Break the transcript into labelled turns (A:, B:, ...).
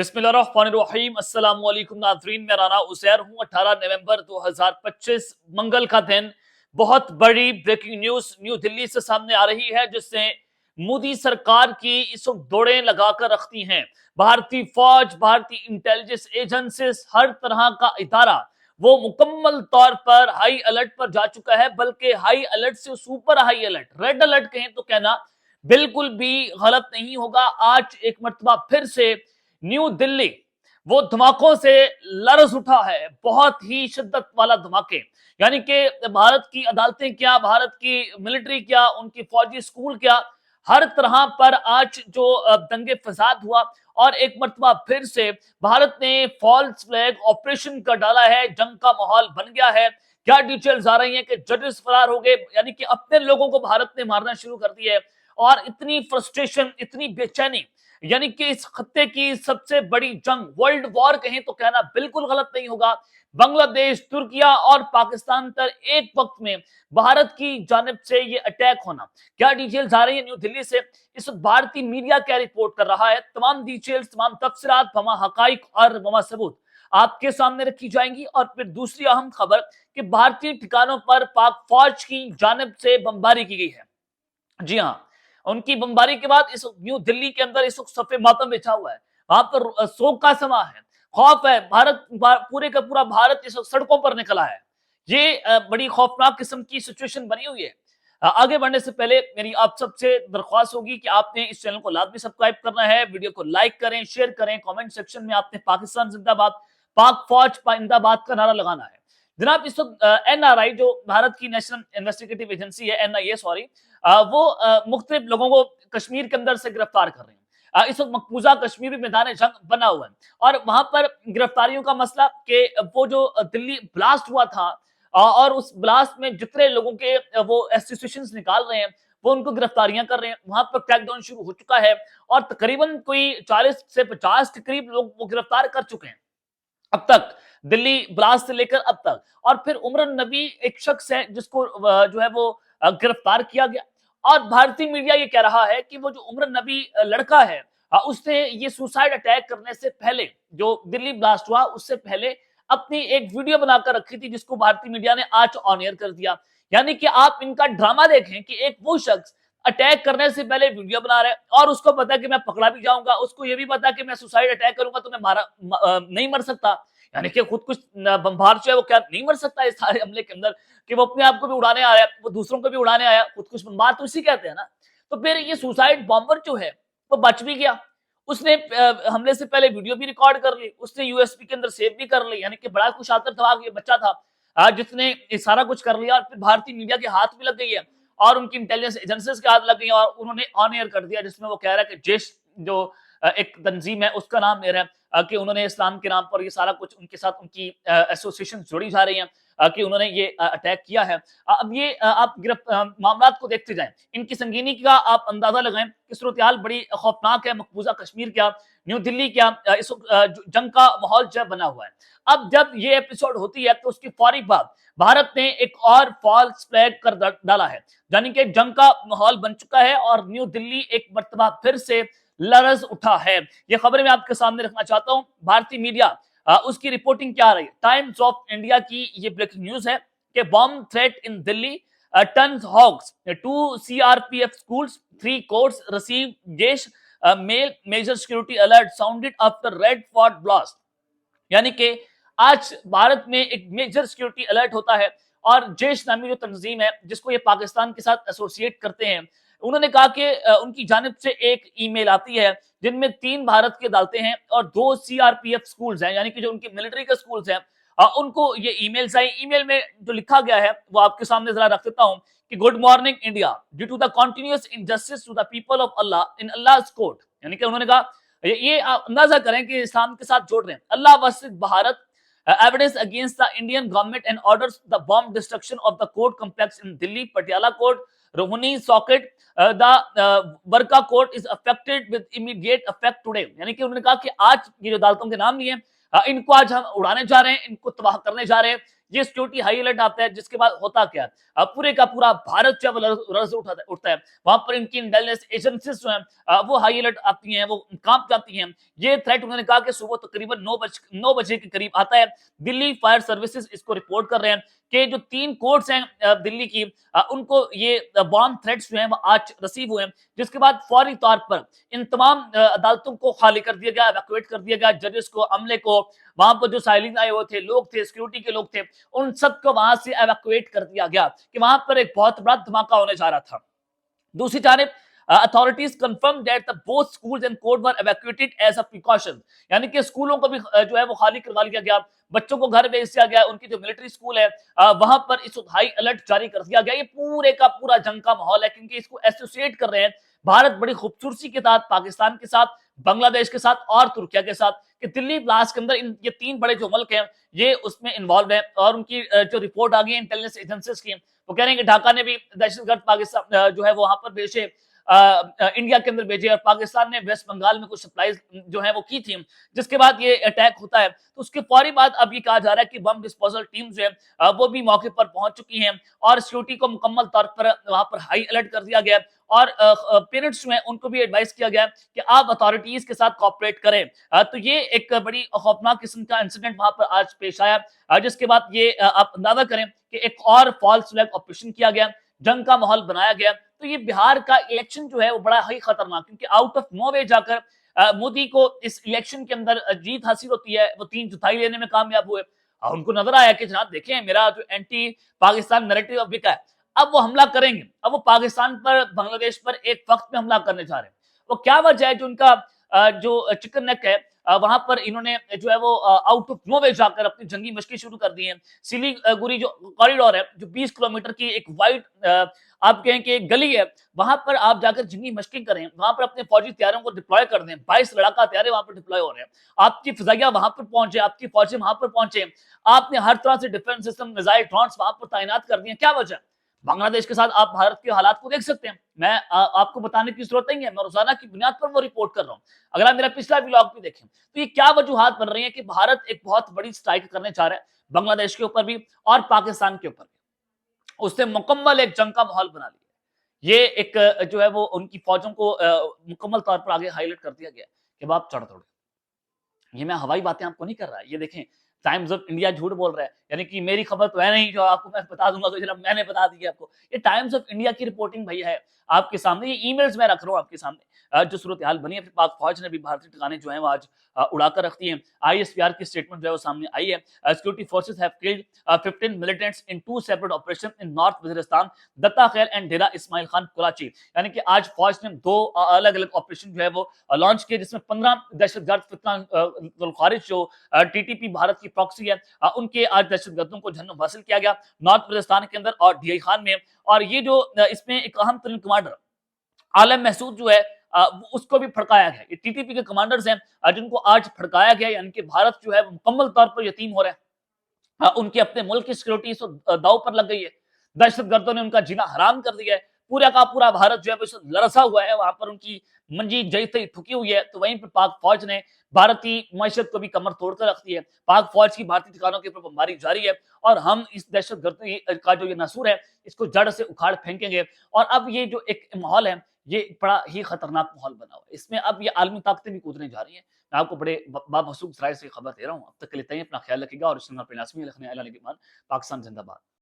A: बिस्मिल्लाहिर्रहमानिर्रहीम अस्सलाम वालेकुम नाज़रीन, मैं राना उज़ैर हूँ। 18 नवंबर 2025 मंगल का दिन। बहुत बड़ी ब्रेकिंग न्यूज न्यू दिल्ली से सामने आ रही है, जिससे मोदी सरकार की इस वक्त दौड़ें लगाकर रखती हैं। भारतीय फौज, भारतीय इंटेलिजेंस एजेंसीज, हर तरह का इदारा वो मुकम्मल तौर पर हाई अलर्ट पर जा चुका है। बल्कि हाई अलर्ट से super high alert, red alert कहें तो कहना बिल्कुल भी गलत नहीं होगा। आज एक मर्तबा फिर से न्यू दिल्ली वो धमाकों से लरज उठा है। बहुत ही शिद्दत वाला धमाके, यानी कि भारत की अदालतें क्या, भारत की मिलिट्री क्या, उनकी फौजी स्कूल क्या, हर तरह पर आज जो दंगे फसाद हुआ। और एक मर्तबा फिर से भारत ने फॉल्स फ्लैग ऑपरेशन कर डाला है। जंग का माहौल बन गया है। क्या डिटेल्स आ रही हैं कि जजेस फरार हो गए, यानी कि अपने लोगों को भारत ने मारना शुरू कर दिया है। और इतनी फ्रस्ट्रेशन, इतनी बेचैनी, यानी कि इस खत्ते की सबसे बड़ी जंग, वर्ल्ड वॉर कहें तो कहना बिल्कुल गलत नहीं होगा। बांग्लादेश, तुर्किया और पाकिस्तान पर एक वक्त में भारत की जानिब से ये अटैक होना, क्या डिटेल्स आ रही है न्यू दिल्ली से, इस वक्त भारतीय मीडिया क्या रिपोर्ट कर रहा है, तमाम डिटेल्स, तमाम तफसीलात, वमा हकाइक और वमा सबूत आपके सामने रखी जाएंगी। और फिर दूसरी अहम खबर कि भारतीय ठिकानों पर पाक फौज की जानिब से बमबारी की गई है। जी हाँ, उनकी बमबारी के बाद इस न्यू दिल्ली के अंदर इस वक्त सफे मातम बिछा हुआ है। वहां पर शोक का समा है, खौफ है। पूरे का पूरा भारत इस वक्त सड़कों पर निकला है। ये बड़ी खौफनाक किस्म की सिचुएशन बनी हुई है। आगे बढ़ने से पहले मेरी आप सबसे दरख्वास्त होगी कि आपने इस चैनल को लाजमी सब्सक्राइब करना है, वीडियो को लाइक करें, शेयर करें, कमेंट सेक्शन में आपने पाकिस्तान जिंदाबाद, पाक फौज जिंदाबाद का नारा लगाना है। जनाब, इस वक्त एनआरआई, जो भारत की नेशनल इन्वेस्टिगेटिव एजेंसी है, एनआईए सॉरी, वो मुख्तलिफ लोगों को कश्मीर के अंदर से गिरफ्तार कर रहे हैं। इस वक्त मकबूजा कश्मीर में मैदान जंग बना हुआ है। और वहां पर गिरफ्तारियों का मसला कि वो जो दिल्ली ब्लास्ट हुआ था, और उस ब्लास्ट में जितने लोगों के वो एसोसिएशन निकाल रहे हैं, वो उनको गिरफ्तारियां कर रहे हैं। वहां पर क्रैकडाउन शुरू हो चुका है और तकरीबन कोई 40 से 50 के करीब लोग वो गिरफ्तार कर चुके हैं अब तक, दिल्ली ब्लास्ट से लेकर अब तक। और फिर उमरन नबी एक शख्स है जिसको जो है वो गिरफ्तार किया गया। और भारतीय मीडिया ये कह रहा है कि वो जो उमरन नबी लड़का है, उसने ये सुसाइड अटैक करने से पहले, जो दिल्ली ब्लास्ट हुआ उससे पहले, अपनी एक वीडियो बनाकर रखी थी, जिसको भारतीय मीडिया ने आज ऑन एयर कर दिया। यानी कि आप इनका ड्रामा देखें कि एक वो शख्स अटैक करने से पहले वीडियो बना रहा है, और उसको पता है कि मैं पकड़ा भी जाऊंगा, उसको ये भी पता है कि मैं सुसाइड अटैक करूंगा तो मैं नहीं मर सकता। यानी कि खुद कुछ बम्बार जो है वो क्या नहीं मर सकता इस सारे हमले के अंदर, कि वो अपने आप को भी उड़ाने आ रहा है, वो दूसरों को भी उड़ाने आया, खुद कुछ बम्बार तो इसी कहते हैं ना। तो फिर ये सुसाइड बॉम्बर जो है वो बच भी गया। उसने हमले से पहले वीडियो भी रिकॉर्ड कर ली, उसने यूएसबी के अंदर सेव भी कर ली। यानी कि बड़ा कुछ आतर था, ये बच्चा था जिसने ये सारा कुछ कर लिया। और फिर भारतीय मीडिया के हाथ भी लग गई है, और उनकी इंटेलिजेंस एजेंसीज के हाथ लग गई, और उन्होंने ऑन एयर कर दिया, जिसमें वो कह रहा है कि जैश जो एक तंजीम है उसका नाम ले रहा है, कि उन्होंने इस्लाम के नाम पर ये सारा कुछ उनके साथ उनकी एसोसिएशन जोड़ी जा रही हैं, कि उन्होंने ये अटैक किया है। अब ये आप मामला को देखते जाएं, इनकी संगीनी का आप अंदाजा लगाएं कि सूरत हाल बड़ी खौफनाक है। मकबूजा कश्मीर क्या, न्यू दिल्ली क्या, इस जंग का माहौल जो बना हुआ है। अब जब ये एपिसोड होती है तो उसकी फौरी बाद भारत ने एक और फॉल्स फ्लैग कर डाला है, यानी कि जंग का माहौल बन चुका है और न्यू दिल्ली एक मर्तबा फिर से लरज उठा है। ये खबर मैं आपके सामने रखना चाहता हूं। भारतीय मीडिया उसकी रिपोर्टिंग क्या आ रही है। टाइम्स ऑफ इंडिया की ये ब्रेकिंग न्यूज है कि bomb threat in Delhi turns hoax to CRPF schools, 3 courts receive Jaish mail, major security alert sounded after Red Fort blast. यानी कि आज भारत में एक मेजर सिक्योरिटी अलर्ट होता है, और जैश नामी जो तंजीम है जिसको ये पाकिस्तान के साथ एसोसिएट करते हैं, उन्होंने कहा कि उनकी जानिब से एक ईमेल आती है जिनमें 3 भारत के अदालतें हैं और 2 सीआरपीएफ स्कूल्स हैं, यानी कि जो उनकी मिलिट्री के स्कूल्स हैं, उनको ये ईमेल्स आई। ईमेल में जो लिखा गया है वो आपके सामने जरा रख देता हूं कि good morning India, due to the continuous injustice to the people of Allah in Allah's court. यानी कि उन्होंने कहा, ये आप अंदाजा करें कि इस्लाम के साथ जोड़ रहे हैं, Allah versus Bharat, evidence against the Indian government and orders the bomb destruction of the court complex in Delhi, Patiala Court, Rohini Socket, the Barka Court is affected with immediate effect today। यानी कि उन्होंने कहा कि आज ये जो अदालतों के नाम लिए इनको आज हम उड़ाने जा रहे हैं, इनको तबाह करने जा रहे हैं। ये सिक्योरिटी हाई अलर्ट आता है, जिसके बाद होता क्या है, पूरे का पूरा भारत जो है वो लर्ज उठता है। वहां पर इनकी इंटेलिजेंस एजेंसीज जो है वो हाई अलर्ट आती हैं, वो कांप जाती हैं। ये थ्रेट उन्होंने कहा कि सुबह तकरीबन 9 बजे के करीब आता है। दिल्ली फायर सर्विसेज इसको रिपोर्ट कर रहे हैं कि जो 3 कोर्ट्स हैं दिल्ली की, उनको ये बॉम्ब थ्रेट्स जो हैं वो आज रिसीव हुए हैं, जिसके बाद फौरी तौर पर इन तमाम अदालतों को खाली कर दिया गया, इवैक्यूएट कर दिया गया, जजेस को, अमले को, वहां पर जो साइलिन आए हुए थे, लोग थे, सिक्योरिटी के लोग थे, उन सबको वहां से इवैक्यूएट कर दिया गया कि वहां पर एक बहुत बड़ा धमाका होने जा रहा था। दूसरी जानब authorities confirm that the both schools and court were evacuated as a precaution, यानी कि स्कूलों को भी जो है वो खाली करवा लिया गया, बच्चों को घर भेज दिया गया, उनकी जो मिलिट्री स्कूल है वहां पर इस वक्त हाई अलर्ट जारी कर दिया गया। ये पूरे का पूरा जंग का माहौल है, क्योंकि इसको एसोसिएट कर रहे हैं भारत बड़ी खूबसूरती के साथ, पाकिस्तान के साथ, बांग्लादेश के साथ और तुर्किया के साथ, कि दिल्ली ब्लास्ट के अंदर ये 3 बड़े जो मुल्क हैं ये उसमें इन्वॉल्व है। और उनकी जो रिपोर्ट आ गई इंटेलिजेंस एजेंसीज की, वो कह रहे हैं कि ढाका ने भी दहशतगर्द पाकिस्तान जो है वो वहां पर भेजे, इंडिया के अंदर भेजे, और पाकिस्तान ने वेस्ट बंगाल में कुछ सप्लाईज जो है वो की थी, जिसके बाद ये अटैक होता है। तो उसके फौरी बाद अब ये कहा जा रहा है कि बम डिस्पोजल टीम जो है वो भी मौके पर पहुंच चुकी हैं, और सिक्योरिटी को मुकम्मल तौर पर वहां पर हाई अलर्ट कर दिया गया है। और पेरेंट्स जो हैं उनको भी एडवाइस किया गया है कि आप अथॉरिटीज के साथ कॉपरेट करें। तो ये एक बड़ी खौफनाक किस्म का इंसिडेंट वहां पर आज पेश आया, जिसके बाद ये आप अंदाजा करें कि एक और फॉल्स फ्लैग ऑपरेशन किया गया, जंग का माहौल बनाया गया। तो ये बिहार का इलेक्शन जो है वो बड़ा ही खतरनाक, क्योंकि आउट ऑफ नो वे जाकर मोदी को इस इलेक्शन के अंदर जीत हासिल होती है, वो 3/4 लेने में कामयाब हुए, और उनको नजर आया कि जनाब देखें मेरा जो एंटी पाकिस्तान नैरेटिव अब बिका है, अब वो हमला करेंगे, अब वो पाकिस्तान पर, बांग्लादेश पर एक वक्त में हमला करने जा रहे हैं। वो क्या वजह है जो उनका जो चिकन नेक है, वहां पर इन्होंने जो है वो आउट ऑफ नो वे जाकर अपनी जंगी मशकी शुरू कर दी है। सिलीगुड़ी जो कॉरिडोर है, जो 20 किलोमीटर की एक वाइड आप कहें कि एक गली है, वहां पर आप जाकर जंगी मशकी करें, वहां पर अपने फौजी तैयारों को डिप्लॉय कर दें। 22 लड़ाका तैयारे वहां पर डिप्लॉय हो रहे हैं, आपकी फिजाइया वहां पर पहुंचे, आपकी फौजें वहां पर पहुंचे, आपने हर तरह से डिफेंस सिस्टम, मिसाइल, ड्रोन्स वहां पर तैनात कर दिए। क्या वजह? बांग्लादेश के साथ आप भारत के हालात को देख सकते हैं, मैं आपको बताने की जरूरत नहीं है, मैं रोजाना की बुनियाद पर वो रिपोर्ट कर रहा हूं। अगर आप मेरा पिछला व्लॉग भी देखें, तो ये क्या वजूहात बन रही है कि भारत एक बहुत बड़ी स्ट्राइक करने जा रहा है बांग्लादेश के ऊपर भी और पाकिस्तान के ऊपर भी, उसने मुकम्मल एक जंग का माहौल बना लिया। ये एक जो है वो उनकी फौजों को मुकम्मल तौर पर आगे हाईलाइट कर दिया गया कि अब आप चढ़ दौड़े। ये मैं हवाई बातें आपको नहीं कर रहा, ये देखें टाइम्स ऑफ इंडिया झूठ बोल रहा है, यानी कि मेरी खबर तो है नहीं जो आपको मैं बता दूंगा, तो जरा मैंने बता दी आपको, ये टाइम्स ऑफ इंडिया की रिपोर्टिंग भैया है आपके सामने, ये ईमेल्स मैं रख रहा हूँ आपके सामने। जो सूरत हाल बनी है, फिर पाक फौज ने भी भारतीय ठिकाने जो है वो आज उड़ाकर रख दिए हैं। आईएसपीआर की स्टेटमेंट जो है वो सामने आई है। Security forces have killed 15 militants in 2 separate operation in North Waziristan, Datta Khel and Dera Ismail Khan Karachi, यानी कि आज फौज ने 2 अलग अलग ऑपरेशन जो है वो लॉन्च किए, जिसमें 15 दहशतगर्द फितना खारिज जो टीटीपी भारत की प्रॉक्सी है, उनके आज दहशतगर्दों को जन्म हासिल किया गया नॉर्थ वजीरिस्तान के अंदर और डीआई खान में। और ये जो इसमें एक अहम तरीन कमांडर आलम महसूद जो है उसको भी फड़काया गया। ये टीटीपी के कमांडर्स हैं जिनको आज फड़काया गया, यानी कि भारत जो है मुकम्मल तौर पर यतीम हो रहा है। उनके अपने मुल्क की सिक्योरिटी तो दाव पर लग गई है, दहशतगर्दों ने उनका जीना हराम कर दिया है, पूरा का पूरा भारत जो है वो लरसा हुआ है, वहां पर उनकी मंजी जई तई ठुकी हुई है। तो वहीं पर पाक फौज ने भारतीय मैशत को भी कमर तोड़कर रख दी है। पाक फौज की भारतीय ठिकानों के ऊपर बमबारी जारी है, और हम इस दहशतगर्दी का जो ये नसूर है इसको जड़ से उखाड़ फेंकेंगे। और अब ये जो एक माहौल है, ये बड़ा ही खतरनाक माहौल बना हुआ है, इसमें अब ये आलमी ताकतें भी कूदने जा रही हैं। मैं आपको बड़े बामसूख राय से खबर दे रहा हूँ। अब तक के लिए अपना ख्याल रखिएगा, और इस पाकिस्तान जिंदाबाद।